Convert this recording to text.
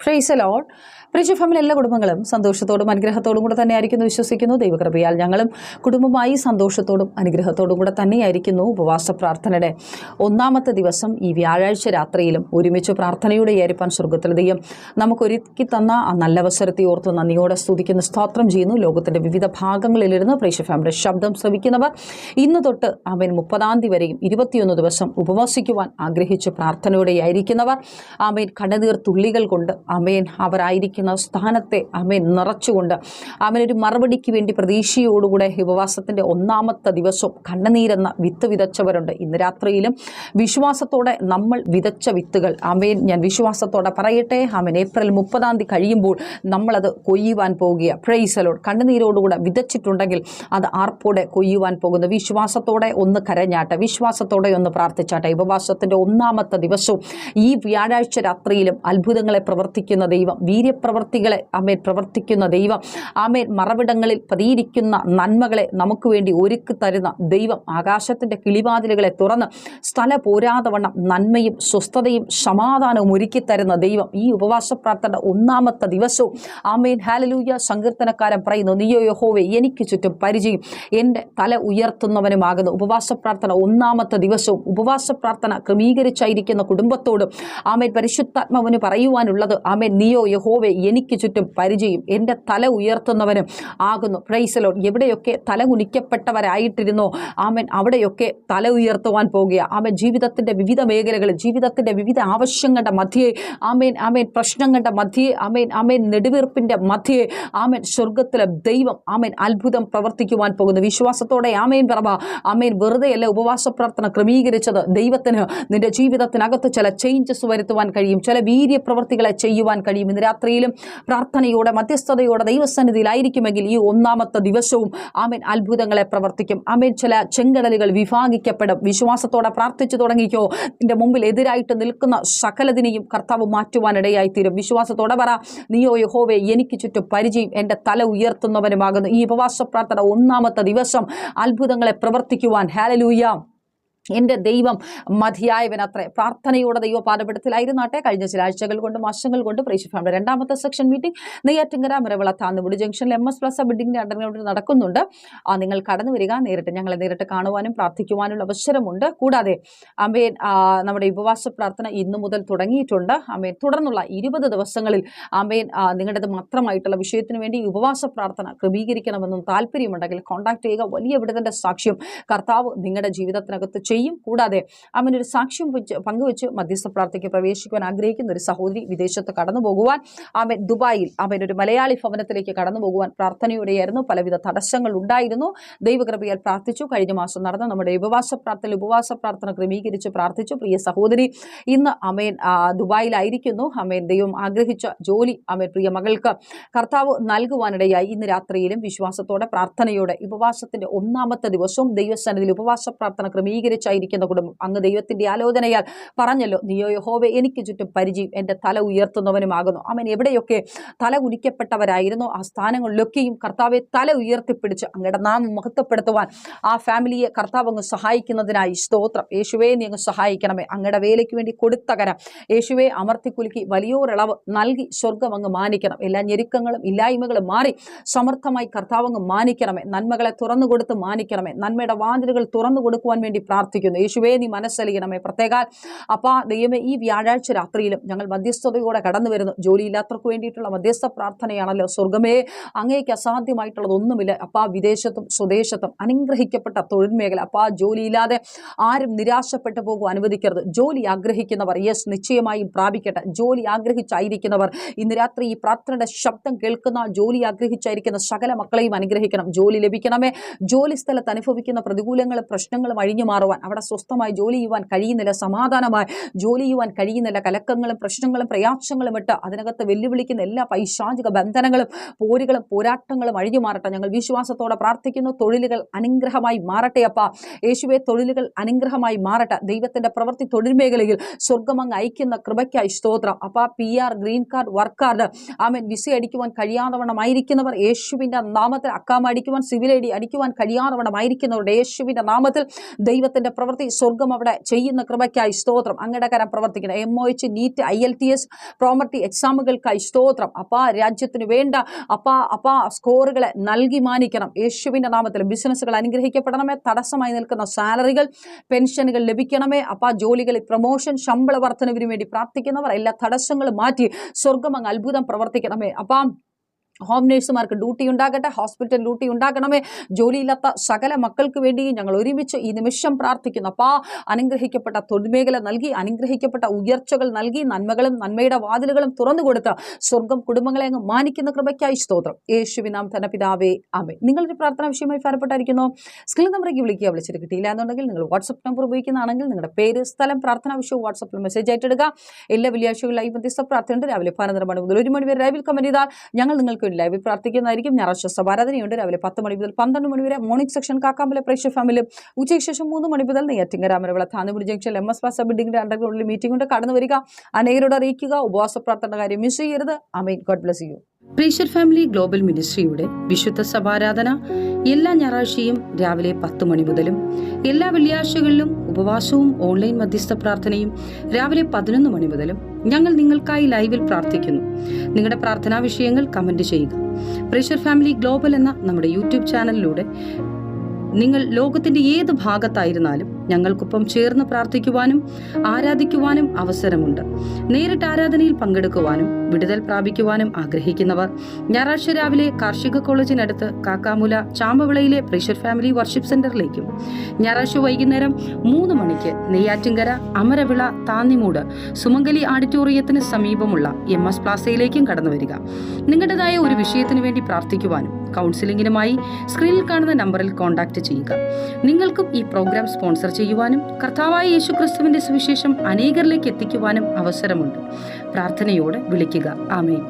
Price the Lord. Priya family, എല്ലാ കുടുംബങ്ങളും സന്തോഷത്തോടും അനുഗ്രഹത്തോടും കൂടെ തന്നെയായിരിക്കുന്നു വിശ്വസിക്കുന്നു. ദൈവകൃപയാൽ ഞങ്ങളും കുടുംബമായി സന്തോഷത്തോടും അനുഗ്രഹത്തോടും കൂടെ തന്നെയായിരിക്കുന്നു. ഉപവാസ പ്രാർത്ഥനയുടെ ഒന്നാമത്തെ ദിവസം ഈ വ്യാഴാഴ്ച രാത്രിയിലും ഒരുമിച്ച് പ്രാർത്ഥനയോടെ ഏറിപ്പാൻ സ്വർഗത്തിലെ ദൈവം നമുക്കൊരുക്കി തന്ന ആ നല്ല അവസരത്തെ ഓർത്ത് നന്ദിയോടെ സ്തുതിക്കുന്നു, സ്തോത്രം ചെയ്യുന്നു. ലോകത്തിൻ്റെ വിവിധ ഭാഗങ്ങളിലിരുന്ന് പ്രിയ ഫാമിലിയുടെ ശബ്ദം ശ്രവിക്കുന്നവർ ഇന്ന് തൊട്ട് ആമേൻ 30-ാം തീയതി വരെയും 21 ദിവസം ഉപവസിക്കുവാൻ ആഗ്രഹിച്ച് പ്രാർത്ഥനയോടെ ആയിരിക്കുന്നവർ ആമേൻ കണ്ണുനീർ തുള്ളികൾ കൊണ്ട് ആമേൻ അവരായിരിക്കുന്ന സ്ഥാനത്തെ ആമേൻ നിറച്ചുകൊണ്ട് ആമേൻ ഒരു മറുപടിക്ക് വേണ്ടി പ്രതീക്ഷയോടുകൂടെ ഉപവാസത്തിൻ്റെ ഒന്നാമത്തെ ദിവസവും കണ്ണുനീരെന്ന വിത്ത് വിതച്ചവരുണ്ട്. ഇന്ന് രാത്രിയിലും വിശ്വാസത്തോടെ നമ്മൾ വിതച്ച വിത്തുകൾ ആമേൻ ഞാൻ വിശ്വാസത്തോടെ പറയട്ടെ, ആമേൻ ഏപ്രിൽ 30-ാം തീയതി കഴിയുമ്പോൾ നമ്മളത് കൊയ്യുവാൻ പോകുകയാണ്. Praise the Lord. കണ്ണുനീരോടുകൂടെ വിതച്ചിട്ടുണ്ടെങ്കിൽ അത് ആർപ്പോടെ കൊയ്യുവാൻ പോകുന്നു. വിശ്വാസത്തോടെ ഒന്ന് കരഞ്ഞാട്ടെ, വിശ്വാസത്തോടെ ഒന്ന് പ്രാർത്ഥിച്ചാട്ടെ. ഉപവാസത്തിൻ്റെ ഒന്നാമത്തെ ദിവസവും ഈ വ്യാഴാഴ്ച രാത്രിയിലും അത്ഭുതങ്ങളെ പ്രവർത്തിക്കുന്ന ദൈവം, വീര്യപ്രവർത്തികളെ ആമേൻ പ്രവർത്തിക്കുന്ന ദൈവം, ആമേൻ മറവിടങ്ങളിൽ പതിയിരിക്കുന്ന നന്മകളെ നമുക്ക് വേണ്ടി ഒരുക്കി തരുന്ന ദൈവം, ആകാശത്തിൻ്റെ കിളിവാതിലുകളെ തുറന്ന് സ്ഥല പോരാതവണ്ണം നന്മയും സ്വസ്ഥതയും സമാധാനവും ഒരുക്കി തരുന്ന ദൈവം ഈ ഉപവാസ പ്രാർത്ഥന ഒന്നാമത്തെ ദിവസവും ആമേൻ ഹല്ലേലൂയ. സങ്കീർത്തനക്കാരൻ പറയുന്നു, നീയോ യഹോവേ എനിക്ക് ചുറ്റും പരിചയം, എൻ്റെ തല ഉയർത്തുന്നവനുമാകുന്നു. ഉപവാസ പ്രാർത്ഥന ഒന്നാമത്തെ ദിവസവും ഉപവാസ പ്രാർത്ഥന ക്രമീകരിച്ചായിരിക്കുന്ന കുടുംബത്തോടും ആമേൻ പരിശുദ്ധാത്മാവിന് പറയുവാനുള്ളത് ആമേൻ നീയോ യഹോവേ എനിക്ക് ചുറ്റും പരിചയം, എൻ്റെ തല ഉയർത്തുന്നവനും ആകുന്നു. Price the Lord. എവിടെയൊക്കെ തല കുനിക്കപ്പെട്ടവരായിട്ടിരുന്നോ ആമേൻ അവിടെയൊക്കെ തല ഉയർത്തുവാൻ പോകുക. ആമേൻ ജീവിതത്തിൻ്റെ വിവിധ മേഖലകളിൽ, ജീവിതത്തിൻ്റെ വിവിധ ആവശ്യങ്ങളുടെ മധ്യേ ആമേൻ ആമേൻ പ്രശ്നങ്ങളുടെ മധ്യേ ആമേൻ ആമേൻ നെടുവീർപ്പിൻ്റെ മധ്യേ ആമേൻ സ്വർഗത്തിലെ ദൈവം ആമേൻ അത്ഭുതം പ്രവർത്തിക്കുവാൻ പോകുന്നു. വിശ്വാസത്തോടെ ആമേൻ പറ. ആമേൻ വെറുതെയല്ല ഉപവാസ പ്രാർത്ഥന ക്രമീകരിച്ചത്. ദൈവത്തിന് നിന്റെ ജീവിതത്തിനകത്ത് ചില ചേഞ്ചസ് വരുത്തുവാൻ കഴിയും, ചില വീര്യപ്രവർത്തികളെ ചെയ്യുവാൻ കഴിയും. ഇന്ന് രാത്രിയിലും പ്രാർത്ഥനയോടെ മധ്യസ്ഥതയോടെ ദൈവസന്നിധിയിലായിരിക്കുമെങ്കിൽ ഈ ഒന്നാമത്തെ ദിവസവും ആമേൻ അത്ഭുതങ്ങളെ പ്രവർത്തിക്കും. ആമേൻ ചില ചെങ്കടലുകൾ വിഭാഗിക്കപ്പെടും. വിശ്വാസത്തോടെ പ്രാർത്ഥിച്ചു തുടങ്ങിക്കോ. നിന്റെ മുമ്പിൽ എതിരായിട്ട് നിൽക്കുന്ന സകലതിനെയും കർത്താവ് മാറ്റുവാനിടയായിത്തീരും. വിശ്വാസത്തോടെ പറ, നീയോ യഹോവേ എനിക്ക് ചുറ്റും പരിചയം, എൻ്റെ തല ഉയർത്തുന്നവനുമാകുന്നു. ഈ ഉപവാസ പ്രാർത്ഥന ഒന്നാമത്തെ ദിവസം അത്ഭുതങ്ങളെ പ്രവർത്തിക്കുവാൻ ഹല്ലേലൂയ എൻ്റെ ദൈവം മതിയായവനത്രേ. പ്രാർത്ഥനയോടെ ദൈവപാദപീഠത്തിലായിരുന്നാട്ടെ. കഴിഞ്ഞ ചില ആഴ്ചകൾ കൊണ്ട് മാസങ്ങൾ കൊണ്ട് പ്രേക്ഷക ഫാമിലി രണ്ടാമത്തെ സെക്ഷൻ മീറ്റിംഗ് നെയ്യാറ്റിങ്കര മിറവിള താന്നുവിട് ജംഗ്ഷനിൽ MS പ്ലസ് ബിൽഡിങ്ങിൻ്റെ അണ്ടർഗ്രൗണ്ടിൽ നടക്കുന്നുണ്ട്. നിങ്ങൾ കടന്നു വരിക. ഞങ്ങളെ നേരിട്ട് കാണുവാനും പ്രാർത്ഥിക്കുവാനുള്ള അവസരമുണ്ട്. കൂടാതെ ആമേൻ നമ്മുടെ ഉപവാസ പ്രാർത്ഥന ഇന്നു മുതൽ തുടങ്ങിയിട്ടുണ്ട്. ആമേൻ തുടർന്നുള്ള 20 ദിവസങ്ങളിൽ ആമേൻ നിങ്ങളുടേത് മാത്രമായിട്ടുള്ള വിഷയത്തിന് വേണ്ടി ഉപവാസ പ്രാർത്ഥന ക്രമീകരിക്കണമെന്നും താല്പര്യമുണ്ടെങ്കിൽ കോൺടാക്ട് ചെയ്യുക. വലിയ വിടുതലിൻ്റെ സാക്ഷ്യം കർത്താവ് നിങ്ങളുടെ ജീവിതത്തിനകത്ത് ചെയ്യും. കൂടാതെ ഒരു സാക്ഷ്യം പങ്കുവെച്ച് മധ്യസ്ഥ പ്രാർത്ഥനയ്ക്ക് പ്രവേശിക്കുവാൻ ആഗ്രഹിക്കുന്ന ഒരു സഹോദരി വിദേശത്ത് കടന്നു പോകുവാൻ ആമേൻ ദുബായിൽ ഒരു മലയാളി ഭവനത്തിലേക്ക് കടന്നു പോകുവാൻ പ്രാർത്ഥനയോടെയായിരുന്നു. പലവിധ തടസ്സങ്ങൾ ഉണ്ടായിരുന്നു. ദൈവകൃപയാൽ പ്രാർത്ഥിച്ചു. കഴിഞ്ഞ മാസം നടന്ന നമ്മുടെ ഉപവാസ പ്രാർത്ഥന ക്രമീകരിച്ച് പ്രാർത്ഥിച്ചു. പ്രിയ സഹോദരി ഇന്ന് ആമേൻ ദുബായിലായിരിക്കുന്നു. ആമേൻ ദൈവം ആഗ്രഹിച്ച ജോലി ആമേൻ പ്രിയ മകൾക്ക് കർത്താവ് നൽകുവാനിടയായി. ഇന്ന് രാത്രിയിലും വിശ്വാസത്തോടെ പ്രാർത്ഥനയോടെ ഉപവാസത്തിന്റെ ഒന്നാമത്തെ ദിവസവും ദൈവസന്നിധിയിൽ ഉപവാസ പ്രാർത്ഥന ക്രമീകരിച്ചായിരിക്കുന്ന കുടുംബം അങ്ങ് ദൈവത്തിന്റെ ആലോചനയാൽ പറഞ്ഞല്ലോ, നീയോ യഹോവേ എനിക്ക് ചുറ്റും പരിചയം, എൻ്റെ തല ഉയർത്തുന്നവനുമാകുന്നു. ആമേൻ എവിടെയൊക്കെ തല കുനിക്കപ്പെട്ടവരായിരുന്നോ ആ സ്ഥാനങ്ങളിലൊക്കെയും കർത്താവെ തല ഉയർത്തിപ്പിടിച്ച് അങ്ങയുടെ നാമം മഹത്വപ്പെടുത്തുവാൻ ആ ഫാമിലിയെ കർത്താവ് അങ്ങ് സഹായിക്കുന്നതിനായി സ്തോത്രം. യേശുവേ നീ അങ്ങ് സഹായിക്കണമേ. അങ്ങയുടെ വേലയ്ക്ക് വേണ്ടി കൊടുത്ത കരം യേശുവേ അമർത്തിക്കുലുക്കി വലിയൊരളവ് നൽകി സ്വർഗം അങ്ങ് മാനിക്കണം. എല്ലാ ഞെരുക്കങ്ങളും ഇല്ലായ്മകളും മാറി സമർത്ഥമായി കർത്താവ് അങ്ങ് മാനിക്കണമേ. നന്മകളെ തുറന്നു കൊടുത്ത് മാനിക്കണമേ. നന്മയുടെ വാതിലുകൾ തുറന്നു കൊടുക്കുവാൻ വേണ്ടി പ്രാർത്ഥിക്കുന്നു. യേശുവേ നീ മനസ്സലിയണമേ. പ്രത്യേകാൽ അപ്പാ ദൈവമേ ഈ വ്യാഴാഴ്ച രാത്രിയിലും ഞങ്ങൾ മധ്യസ്ഥതയോടെ കടന്നു വരുന്നു. ജോലിയില്ലാത്തവർക്ക് വേണ്ടിയിട്ടുള്ള മധ്യസ്ഥ പ്രാർത്ഥനയാണല്ലോ. സ്വർഗമേ അങ്ങേക്ക് അസാധ്യമായിട്ടുള്ളതൊന്നുമില്ല. അപ്പാ വിദേശത്തും സ്വദേശത്തും അനുഗ്രഹിക്കപ്പെട്ട തൊഴിൽ മേഖല അപ്പാ ജോലിയില്ലാതെ ആരും നിരാശപ്പെട്ടു പോകുവാൻ അനുവദിക്കരുത്. ജോലി ആഗ്രഹിക്കുന്നവർ നിശ്ചയമായും പ്രാപിക്കട്ടെ. ജോലി ആഗ്രഹിച്ചായിരിക്കുന്നവർ ഇന്ന് രാത്രി ഈ പ്രാർത്ഥനയുടെ ശബ്ദം കേൾക്കുന്ന ജോലി ആഗ്രഹിച്ചായിരിക്കുന്ന സകല മക്കളെയും അനുഗ്രഹിക്കണം. ജോലി ലഭിക്കണമേ. ജോലി സ്ഥലത്ത് അനുഭവിക്കുന്ന പ്രതികൂലങ്ങളും പ്രശ്നങ്ങളും അഴിഞ്ഞു മാറുവാൻ, അവിടെ സ്വസ്ഥമായി ജോലി ചെയ്യുവാൻ കഴിയുന്നില്ല, സമാധാനമായി ജോലി ചെയ്യുവാൻ കഴിയുന്നില്ല, കലക്കങ്ങളും പ്രശ്നങ്ങളും പ്രയാസങ്ങളും ഇട്ട് അതിനകത്ത് വെല്ലുവിളിക്കുന്ന എല്ലാ പൈശാചിക ബന്ധനങ്ങളും പോരുകളും പോരാട്ടങ്ങളും അഴിഞ്ഞു മാറട്ടെ. ഞങ്ങൾ വിശ്വാസത്തോടെ പ്രാർത്ഥിക്കുന്നു. തൊഴിലുകൾ അനുഗ്രഹമായി മാറട്ടെ. അപ്പാ യേശുവെ തൊഴിലുകൾ അനുഗ്രഹമായി മാറട്ടെ. ദൈവത്തിന്റെ പ്രവൃത്തി തൊഴിൽ മേഖലയിൽ സ്വർഗമങ്ങ് അയക്കുന്ന കൃപയ്ക്കായി സ്തോത്രം. അപ്പാ PR green card work card ആമേൻ വിസ അടിക്കുവാൻ കഴിയാതവണ്ണമായിരിക്കുന്നവർ യേശുവിന്റെ നാമത്തിൽ, അക്കാമ അടിക്കുവാൻ സിവിൽ ID അടിക്കുവാൻ കഴിയാതവണ്ണമായിരിക്കുന്നവരുടെ യേശുവിന്റെ നാമത്തിൽ ദൈവത്തിന്റെ ദൈവത്തിന്റെ പ്രവൃത്തി സ്വർഗം അവിടെ ചെയ്യുന്ന കൃപയ്ക്കായി സ്തോത്രം. അങ്ങയുടെ കരം പ്രവർത്തിക്കണം. MOH, NEET, IELTS, പ്രോമർട്ടി എക്സാമുകൾക്കായി സ്തോത്രം. അപ്പാ രാജ്യത്തിന് വേണ്ട അപ്പാ സ്കോറുകളെ നൽകി മാനിക്കണം യേശുവിന്റെ നാമത്തിൽ. ബിസിനസ്സുകൾ അനുഗ്രഹിക്കപ്പെടണമേ. തടസ്സമായി നിൽക്കുന്ന സാലറികൾ, പെൻഷനുകൾ ലഭിക്കണമേ. അപ്പാ ജോലികളിൽ പ്രൊമോഷൻ, ശമ്പള വർധനവിന് വേണ്ടി പ്രാർത്ഥിക്കുന്നവർ എല്ലാ തടസ്സങ്ങളും മാറ്റി സ്വർഗം അങ്ങ് അത്ഭുതം പ്രവർത്തിക്കണമേ. അപ്പം ഹോം നേഴ്സുമാർക്ക് ഡ്യൂട്ടി ഉണ്ടാകട്ടെ, ഹോസ്പിറ്റൽ ഡ്യൂട്ടി ഉണ്ടാകണമേ. ജോലിയില്ലാത്ത സകല മക്കൾക്ക് വേണ്ടിയും ഞങ്ങൾ ഒരുമിച്ച് ഈ നിമിഷം പ്രാർത്ഥിക്കുന്നു. അപ്പാ അനുഗ്രഹിക്കപ്പെട്ട തൊഴിൽമേഖല നൽകി, അനുഗ്രഹിക്കപ്പെട്ട ഉയർച്ചകൾ നൽകി, നന്മകളും നന്മയുടെ വാതിലുകളും തുറന്നു കൊടുത്ത് സ്വർഗം കുടുംബങ്ങളെ അങ്ങ് മാനിക്കുന്ന കൃപയ്ക്കായി സ്തോത്രം. യേശുവിനാം തന്നെ പിതാവേ, ആമേൻ. നിങ്ങളൊരു പ്രാർത്ഥന വിഷയമായി ഭാരപ്പെട്ടായിരിക്കുന്നു. സ്ക്രീൻ നമ്പറേക്ക് വിളിക്കുക. വിളിച്ചിട്ട് കിട്ടിയില്ല എന്നുണ്ടെങ്കിൽ നിങ്ങൾ വാട്സ്ആപ്പ് നമ്പർ ഉപയോഗിക്കുന്നതാണെങ്കിൽ നിങ്ങളുടെ പേര്, സ്ഥലം, പ്രാർത്ഥനാ വിഷയവും വാട്സ്ആപ്പിൽ മെസ്സേജ് ആയിട്ടിടുക. എല്ലാ വെള്ളിയാഴ്ചകളിലും ലൈവ് മധ്യസ്ഥ പ്രാർത്ഥനയുണ്ട്. രാവിലെ 12 മണി മുതൽ 1 മണി വരെ ലൈവിൽ കമന്റ് ചെയ്താൽ ഞങ്ങൾ നിങ്ങൾക്ക് ലൈവിൽ പ്രാർത്ഥിക്കുന്നതായിരിക്കും. ഞായറാഴ്ച സഭാരാധനയുണ്ട്. രാവിലെ 10 മണി മുതൽ 12 മണി വരെ മോർണിംഗ് സെക്ഷൻ കാക്കാമ്പല പ്രേക്ഷക ഫാമിലി. ഉച്ചയ്ക്ക് ശേഷം 3 മണി മുതൽ Neyyattinkara Amaravila Thannupuri junction MS plaza ബിൽഡിംഗിന്റെ അണ്ടർഗ്രൗണ്ടിൽ മീറ്റിംഗ് ഉണ്ട്. കടന്നു വരിക. അനേകരോട് അറിയിക്കുക. ഉപവാസ പ്രാർത്ഥന കാര്യം മിസ് ചെയ്യരുത്. ആമേൻ. God bless you. പ്രേക്ഷക ഫാമിലി ഗ്ലോബൽ മിനിസ്ട്രിയുടെ വിശുദ്ധ സഭാരാധന എല്ലാ ഞായറാഴ്ചയും രാവിലെ 10 മണി മുതലും എല്ലാ വെള്ളിയാഴ്ചകളിലും ഉപവാസവും ഓൺലൈൻ മധ്യസ്ഥ പ്രാർത്ഥനയും രാവിലെ 11 മണി മുതലും ഞങ്ങൾ നിങ്ങൾക്കായി ലൈവിൽ പ്രാർത്ഥിക്കുന്നു. നിങ്ങളുടെ പ്രാർത്ഥനാ വിഷയങ്ങൾ കമന്റ് ചെയ്യുക. പ്രേക്ഷക ഫാമിലി ഗ്ലോബൽ എന്ന നമ്മുടെ യൂട്യൂബ് ചാനലിലൂടെ നിങ്ങൾ ലോകത്തിന്റെ ഏത് ഭാഗത്തായിരുന്നാലും ഞങ്ങൾക്കൊപ്പം ചേർന്ന് പ്രാർത്ഥിക്കുവാനും ആരാധിക്കുവാനും അവസരമുണ്ട്. നേരിട്ട് ആരാധനയിൽ പങ്കെടുക്കുവാനും വിടുതൽ പ്രാപിക്കുവാനും ആഗ്രഹിക്കുന്നവർ ഞായറാഴ്ച രാവിലെ കാർഷിക കോളേജിനടുത്ത് കാക്കാമുല ചാമ്പവിളയിലെ പ്രേക്ഷർ ഫാമിലി വർഷിപ്പ് സെന്ററിലേക്കും ഞായറാഴ്ച വൈകുന്നേരം 3 മണിക്ക് നെയ്യാറ്റിങ്കര അമരവിള താന്നിമൂട് സുമംഗലി ഓഡിറ്റോറിയത്തിന് സമീപമുള്ള MS പ്ലാസയിലേക്കും കടന്നു വരിക. നിങ്ങളുടേതായ ഒരു വിഷയത്തിനു വേണ്ടി പ്രാർത്ഥിക്കുവാനും കൗൺസിലിംഗിനുമായി സ്ക്രീനിൽ കാണുന്ന നമ്പറിൽ കോൺടാക്ട് ചെയ്യുക. നിങ്ങൾക്കും ഈ പ്രോഗ്രാം സ്പോൺസർ ചെയ്യുവാനും കർത്താവായ യേശുക്രിസ്തുവിന്റെ സുവിശേഷം അനേകരിലേക്ക് എത്തിക്കുവാനും അവസരമുണ്ട്. പ്രാർത്ഥനയോടെ വിളിക്കുക. ആമേൻ.